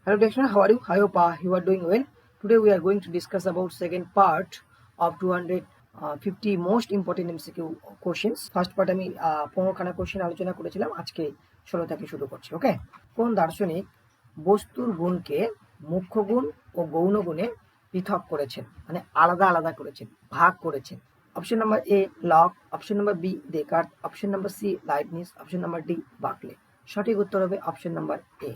Hello dear student, how are you? I hope you are doing well. Today we are going to discuss about second part of 250 most important MCQ questions. First part আমি 15খানা question আলোচনা করেছিলাম, আজকে 16 থেকে শুরু করছি। ওকে, কোন দার্শনিক বস্তুর গুণকে মুখ্য গুণ ও গৌণ গুণে পৃথক করেছেন, মানে আলাদা আলাদা করেছেন, ভাগ করেছেন? Option number A Locke, option number B Descartes, option number C Leibniz, option number D Berkeley. সঠিক উত্তর হবে অপশন নাম্বার এ।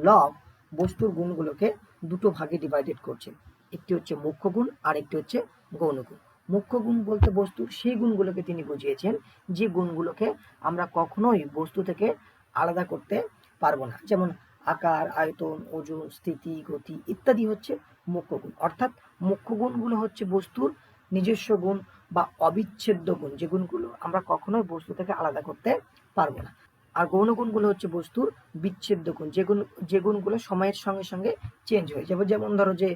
লক বস্তুর গুণগুলোকে দুটো ভাগে ডিভাইডেড করছেন, একটি হচ্ছে মুখ্য গুণ আর একটি হচ্ছে গৌণ গুণ। মুখ্য গুণ বলতে বস্তুর সেই গুণগুলোকে তিনি বুঝিয়েছেন যে গুণগুলোকে আমরা কখনোই বস্তু থেকে আলাদা করতে পারবো না, যেমন আকার, আয়তন, ওজন, স্থিতি, গতি ইত্যাদি হচ্ছে মুখ্য গুণ। অর্থাৎ মুখ্য গুণগুলো হচ্ছে বস্তুর নিজস্ব গুণ বা অবিচ্ছেদ্য গুণ, যে গুণগুলো আমরা কখনোই বস্তু থেকে আলাদা করতে পারবো না। আর গৌণ গুণগুলো হচ্ছে বস্তুর বিচ্ছেদ্য গুণ, যে গুণগুলো সময়ের সঙ্গে সঙ্গে চেঞ্জ হয়ে যাবে। যেমন ধরো যে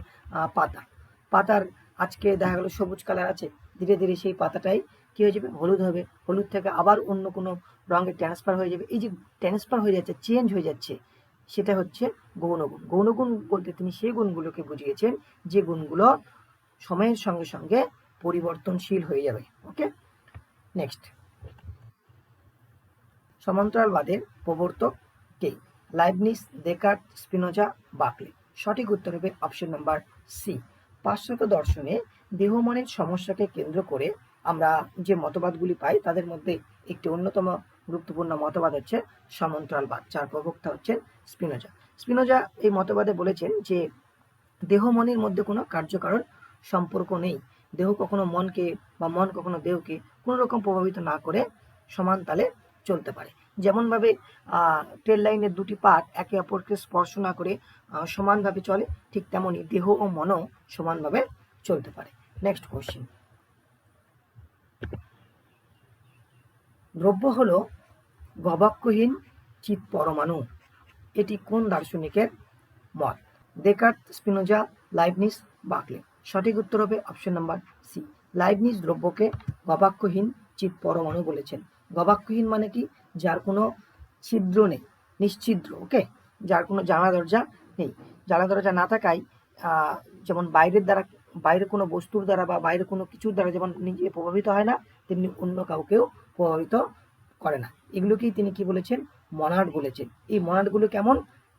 পাতার আজকে দেখা গেলো সবুজ কালার আছে, ধীরে ধীরে সেই পাতাটাই কি হয়ে যাবে, হলুদ হবে, হলুদ থেকে আবার অন্য কোনো রঙে ট্রান্সফার হয়ে যাবে। এই যে ট্রান্সফার হয়ে যাচ্ছে, চেঞ্জ হয়ে যাচ্ছে, সেটা হচ্ছে গৌণ গুণ। গৌণ গুণ বলতে তিনি সেই গুণগুলোকে বুঝিয়েছেন যে গুণগুলো সময়ের সঙ্গে সঙ্গে পরিবর্তনশীল হয়ে যাবে। ওকে, নেক্সট। সমান্তরালবাদের প্রবর্তক কে? Leibniz, Descartes, Spinoza, Berkeley. সঠিক উত্তর হবে অপশন নাম্বার সি। পাশ্চাত্য দর্শনে দেহমনের সমস্যাকে কেন্দ্র করে আমরা যে মতবাদগুলি পাই তাদের মধ্যে একটি অন্যতম গুরুত্বপূর্ণ মতবাদ হচ্ছে সমান্তরালবাদ, যার প্রবক্তা হচ্ছেন স্পিনোজা। স্পিনোজা এই মতবাদে বলেছেন যে দেহ মনের মধ্যে কোনো কার্যকারণ সম্পর্ক নেই। দেহ কখনো মনকে বা মন কখনো দেহকে কোনো রকম প্রভাবিত না করে সমান তালে চলতে পারে। যেমনভাবে ট্রেন লাইনের দুটি পাত একে অপরকে স্পর্শ না করে সমানভাবে চলে, ঠিক তেমনই দেহ ও মনও সমানভাবে চলতে পারে। Next question. দ্রব্য হলো গবাক্ষহীন চিৎ পরমাণু, এটি কোন দার্শনিকের মত? Descartes, Spinoza, Leibniz, Berkeley. সঠিক উত্তর হবে অপশন নাম্বার সি। লাইবনিজ দ্রব্যকে গবাক্ষহীন চিৎ পরমাণু বলেছেন। গবাক্ষহীন মানে কি? যার কোনো ছিদ্র নেই, নিশ্ছিদ্র। ওকে, যার কোনো জানা দরজা নেই। জানা দরজা না থাকায় যেমন বাইরের কোনো বস্তুর দ্বারা বা বাইরের কোনো কিছুর দ্বারা যেমন নিজে প্রভাবিত হয় না, তেমনি অন্য কাউকেও প্রভাবিত করে না। এগুলোকেই তিনি কি বলেছেন? মনাড বলেছেন। এই মনাডগুলো কেমন?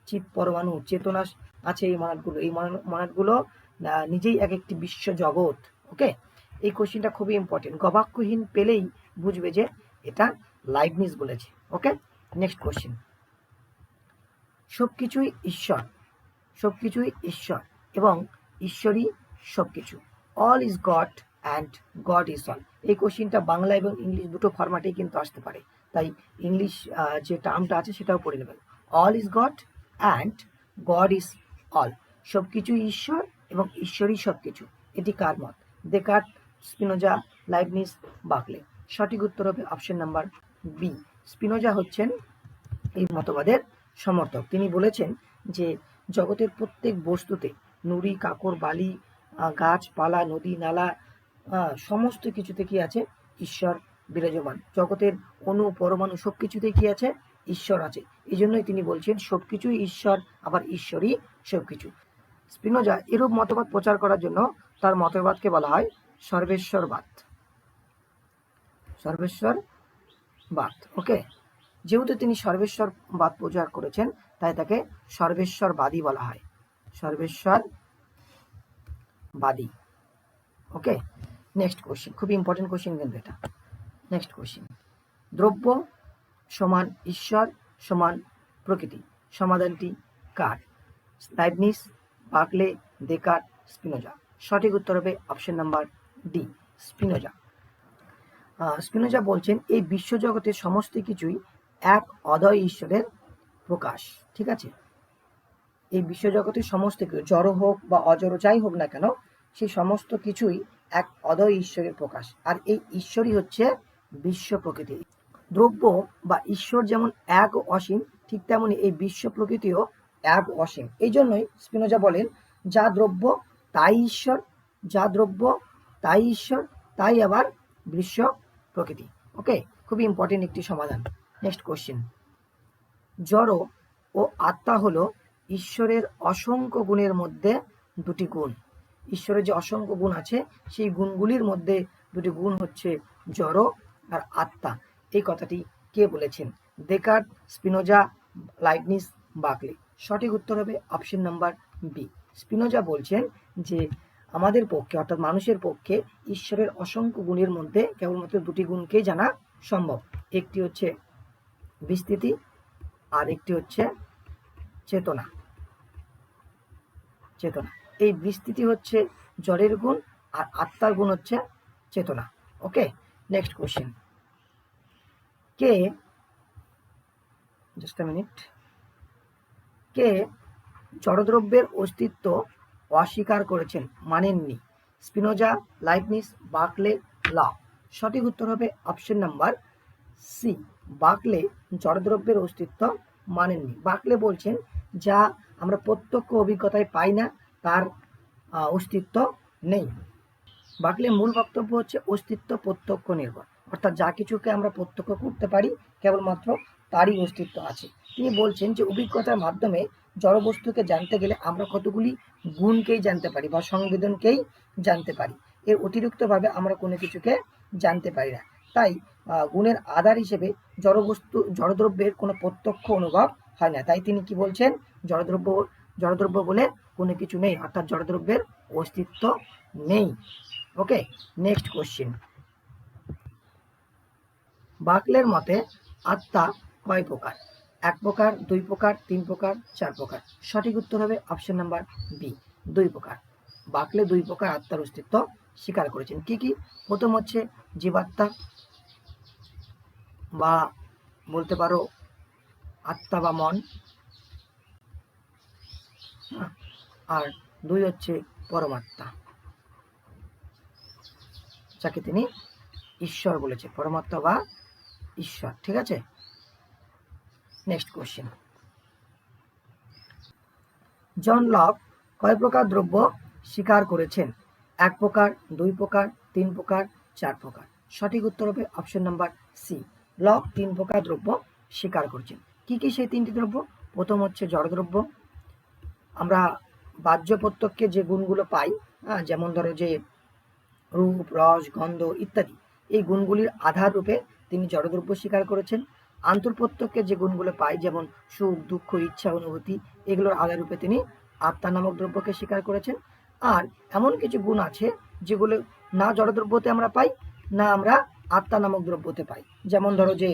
চিৎ পরমাণু, চেতনা আছে এই মনাডগুলো। এই মনাডগুলো নিজেই এক একটি বিশ্ব জগৎ। ওকে, এই কোশ্চেনটা খুবই ইম্পর্টেন্ট। গবাক্ষহীন পেলেই বুঝবে যে এটা লাইবনিজ বলেছে। ওকে, নেক্সট কোশ্চেন। সবকিছুই ঈশ্বর, সবকিছুই ঈশ্বর এবং ঈশ্বরই সবকিছু। All is god and god is all. এই কোশ্চেনটা বাংলা এবং ইংলিশ দুটো ফরম্যাটেই কিন্তু আসতে পারে, তাই ইংলিশ যে টার্মটা আছে সেটাও পড়ে নেবেন। All is god and god is all. সবকিছুই ঈশ্বর এবং ঈশ্বরই সবকিছু। এটি কার মত? Descartes, Spinoza, Leibniz, Berkeley. সঠিক উত্তর হবে অপশন নাম্বার বি। স্পিনোজা হচ্ছেন এই মতবাদের সমর্থক। তিনি বলেছেন যে জগতের প্রত্যেক বস্তুতে নুড়ি, কাকর, বালি, গাছপালা, নদী, নালা সমস্ত কিছুতে কি আছে? ঈশ্বর বিরাজমান। জগতের অণু, পরমাণু সবকিছুতে কি আছে? ঈশ্বর আছে। এই জন্যই তিনি বলছেন সবকিছুই ঈশ্বর, আবার ঈশ্বরই সবকিছু। স্পিনোজা এরূপ মতবাদ প্রচার করার জন্য তার মতবাদকে বলা হয় সর্বেশ্বরবাদ। সর্বেশ্বরবাদ। ওকে, যেহেতু তিনি সর্বেশ্বরবাদ প্রচার করেছেন তাই তাকে সর্বেশ্বরবাদী বলা হয়। সর্বেশ্বরবাদী। Okay, next question. খুবই ইম্পর্টেন্ট কোশ্চেন কিন্তু এটা। Next question. দ্রব্য সমান ঈশ্বর সমান প্রকৃতি, সমাধানটি কার? Leibniz, Berkeley, Descartes, Spinoza. সঠিক উত্তর হবে option number D, Spinoza. Spinoza বলছেন এই বিশ্বজগতের সমস্ত কিছুই এক অদয় ঈশ্বরের প্রকাশ। ঠিক আছে, এই বিশ্বজগতের সমস্ত কিছু জড় হোক বা অজড় যাই হোক না কেন, সেই সমস্ত কিছুই এক অদয় ঈশ্বরের প্রকাশ, আর এই ঈশ্বরই হচ্ছে বিশ্ব প্রকৃতি। দ্রব্য বা ঈশ্বর যেমন এক অসীম, ঠিক তেমনি এই বিশ্ব প্রকৃতিও এক অসীম। এই জন্যই স্পিনোজা বলেন যা দ্রব্য তাই ঈশ্বর, যা দ্রব্য তাই ঈশ্বর, তাই আবার বিশ্ব প্রকৃতি। ওকে, খুবই ইম্পর্টেন্ট একটি সমাধান। Next question. জড় ও আত্মা হলো ঈশ্বরের অসংখ্য গুণের মধ্যে দুটি গুণ, ঈশ্বরের যে অসংখ্য গুণ আছে সেই গুণগুলির মধ্যে দুটি গুণ হচ্ছে জড় আর আত্মা। এই কথাটি কে বলেছেন? Descartes, Spinoza, Leibniz, Berkeley. সঠিক উত্তর হবে অপশন নাম্বার বি। স্পিনোজা বলছেন যে আমাদের পক্ষে অর্থাৎ মানুষের পক্ষে ঈশ্বরের অসংখ্য গুণের মধ্যে কেবলমাত্র দুটি গুণকেই জানা সম্ভব, একটি হচ্ছে বিস্তৃতি আর একটি হচ্ছে চেতনা। চেতনা, এই বিস্তৃতি হচ্ছে জড়ের গুণ আর আত্মার গুণ হচ্ছে চেতনা। Okay, next question. কে, জাস্ট আ মিনিট, কে জড়দ্রব্যের অস্তিত্ব অস্বীকার করেছেন, মানেননি? Spinoza, Leibniz, Berkeley, Locke. সঠিক উত্তর হবে অপশন নাম্বার সি, বার্কলে জড়দ্রব্যের অস্তিত্ব মানেননি। বার্কলে বলছেন যা আমরা প্রত্যক্ষ অভিজ্ঞতায় পাই না তার অস্তিত্ব নেই। বার্কলে মূল বক্তব্য হচ্ছে অস্তিত্ব প্রত্যক্ষ নির্ভর, অর্থাৎ যা কিছুকে আমরা প্রত্যক্ষ করতে পারি কেবলমাত্র তারই অস্তিত্ব আছে। তিনি বলছেন যে অভিজ্ঞতার মাধ্যমে জড়বস্তুকে জানতে গেলে আমরা কতগুলি গুণকেই জানতে পারি বা সংবেদনকেই জানতে পারি, এর অতিরিক্তভাবে আমরা কোনো কিছুকে জানতে পারি না। তাই গুণের আধার হিসেবে জড়দ্রব্যের কোনো প্রত্যক্ষ অনুভব হয় না। তাই তিনি কি বলছেন? জড়দ্রব্য বলে কোনো কিছু নেই, অর্থাৎ জড়দ্রব্যের অস্তিত্ব নেই। ওকে, নেক্সট কোশ্চেন। বার্কলের মতে আত্মা কয় প্রকার? এক প্রকার, দুই প্রকার, তিন প্রকার, চার প্রকার। সঠিক উত্তর হবে অপশন নাম্বার বি, দুই প্রকার। বার্কলে দুই প্রকার আত্মার অস্তিত্ব স্বীকার করেছেন। কি কি? প্রথম হচ্ছে জীবাত্মা বা বলতে পারো আত্মা বা মন, আর দুই হচ্ছে পরমাত্মা, যাকে তিনি ঈশ্বর বলেছে, পরমাত্মা বা ঈশ্বর। ঠিক আছে, নেক্সট কোশ্চেন। জন লক কয় প্রকার দ্রব্য স্বীকার করেছেন? এক প্রকার, দুই প্রকার, তিন প্রকার, চার প্রকার। সঠিক উত্তর হবে অপশন নাম্বার সি, লক তিন প্রকার দ্রব্য স্বীকার করেছেন। কি কি সেই তিনটি দ্রব্য? প্রথম হচ্ছে জড়দ্রব্য, আমরা বাহ্য প্রত্যক্ষে যে গুণগুলো পাই, যেমন ধরো যে রূপ, রস, গন্ধ ইত্যাদি, এই গুণগুলির আধার রূপে তিনি জড়দ্রব্য স্বীকার করেছেন। আন্তঃপ্রত্যক্ষে যে গুণগুলো পাই, যেমন সুখ, দুঃখ, ইচ্ছা, অনুভূতি, এগুলোর আধার রূপে তিনি আত্মা নামক দ্রব্যকে স্বীকার করেছেন। আর এমন কিছু গুণ আছে যেগুলো না জড়দ্রব্যতে আমরা পাই, না আমরা আত্মা নামক দ্রব্যতে পাই, যেমন ধরো যে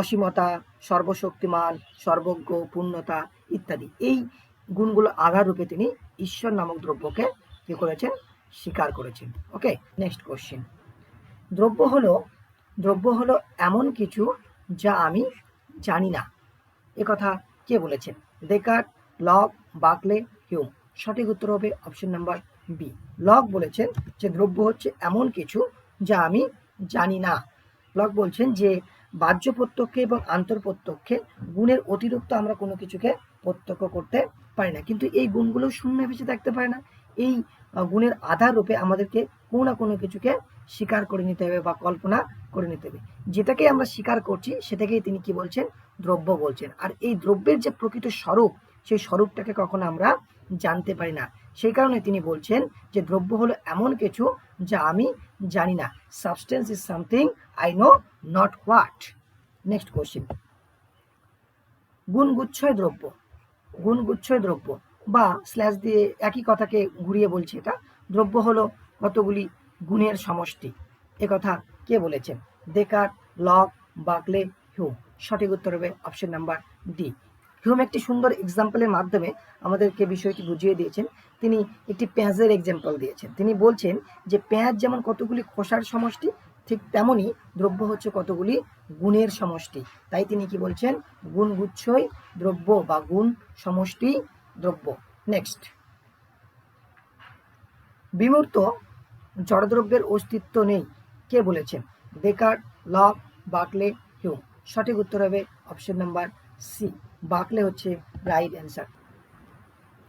অসীমতা, সর্বশক্তিমান, সর্বজ্ঞ, পূর্ণতা ইত্যাদি। এই গুণগুলো আধার রূপে তিনি ঈশ্বর নামক দ্রব্যকে কি করেছেন? স্বীকার করেছেন। ওকে, নেক্সট কোশ্চেন। দ্রব্য হলো এমন কিছু যা আমি জানি না, এ কথা কে বলেছেন? Descartes, lock, Berkeley, Hume. সঠিক উত্তর হবে অপশন নাম্বার বি, লক বলেছেন যে দ্রব্য হচ্ছে এমন কিছু যা আমি জানি না। লক বলছেন যে বাহ্য প্রত্যক্ষে এবং আন্তঃপ্রত্যক্ষে গুণের অতিরিক্ত আমরা কোনো কিছুকে প্রত্যক্ষ করতে পারি না, কিন্তু এই গুণগুলো শূন্য ভেসে থাকতে পারে না। এই গুণের আধার রূপে আমাদেরকে কোনো না কোনো কিছুকে স্বীকার করে নিতে হবে বা কল্পনা করে নিতে হবে। যেটাকে আমরা স্বীকার করছি সেটাকেই তিনি কি বলছেন? দ্রব্য বলছেন। আর এই দ্রব্যের যে প্রকৃত স্বরূপ, সেই স্বরূপটাকে কখনো আমরা জানতে পারি না। সেই কারণে তিনি বলছেন যে দ্রব্য হলো এমন কিছু যা আমি জানি না। Substance is something I know not what. Next question. গুণগুচ্ছয় দ্রব্য বা স্ল্যাশ দিয়ে একই কথাকে ঘুরিয়ে বলছে, এটা দ্রব্য হলো কতগুলি গুণের সমষ্টি, এ কথা কে বলেছেন? Descartes, lock, Berkeley, Hume. সঠিক উত্তর হবে অপশন নাম্বার ডি। হিউম একটি সুন্দর এক্সাম্পলের মাধ্যমে আমাদেরকে বিষয়টি বুঝিয়ে দিয়েছেন। তিনি একটি পেঁয়াজের এক্সাম্পল দিয়েছেন। তিনি বলছেন যে পেঁয়াজ যেমন কতগুলি খোসার সমষ্টি, ঠিক তেমনি দ্রব্য হচ্ছে কতগুলি গুণের সমষ্টি। তাই তিনি কি বলছেন? গুণগুচ্ছই দ্রব্য বা গুণ সমষ্টি দ্রব্য। নেক্সট, বিমূর্ত জড়দ্রব্যের অস্তিত্ব নেই, কে বলেছেন? Descartes, lock, Berkeley, Hume. সঠিক উত্তর হবে অপশন নাম্বার সি, বার্কলে হচ্ছে রাইট অ্যান্সার।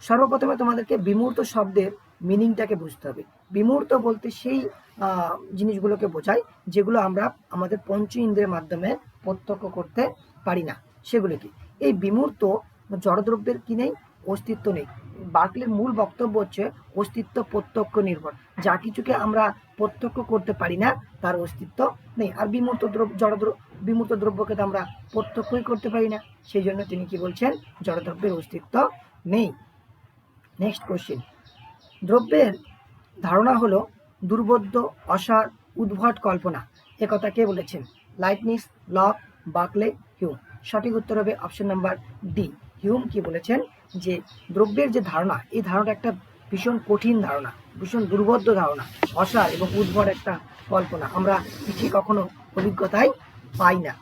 সর্বপ্রথমে তোমাদেরকে বিমূর্ত শব্দের মিনিংটাকে বুঝতে হবে। বিমূর্ত বলতে সেই জিনিসগুলোকে বোঝায় যেগুলো আমরা আমাদের পঞ্চ ইন্দ্রিয়ের মাধ্যমে প্রত্যক্ষ করতে পারি না, সেগুলিকে। এই বিমূর্ত জড়দ্রব্যের কি নেই? অস্তিত্ব নেই। বার্কলের মূল বক্তব্য হচ্ছে অস্তিত্ব প্রত্যক্ষ নির্ভর। যা কিছুকে আমরা প্রত্যক্ষ করতে পারি না তার অস্তিত্ব নেই। আর বিমূর্ত দ্রব্যকে তো আমরা প্রত্যক্ষই করতে পারি না, সেই জন্য তিনি কি বলছেন? জড়দ্রব্যের অস্তিত্ব নেই। নেক্সট কোশ্চেন, দ্রব্যের ধারণা হলো দুর্বোধ্য, অসার, উদ্ভট কল্পনা। একথা কে বলেছেন? Leibniz, lock, Berkeley, Hume. সঠিক উত্তর হবে অপশন নাম্বার ডি। হিউম কি বলেছেন? যে দ্রব্যের যে ধারণা, এই ধারণাটা একটা ভীষণ কঠিন ধারণা, ভীষণ দুর্বোধ্য ধারণা, অসার এবং উদ্ভট একটা কল্পনা। আমরা পিছিয়ে কখনো অভিজ্ঞতায় পাই না।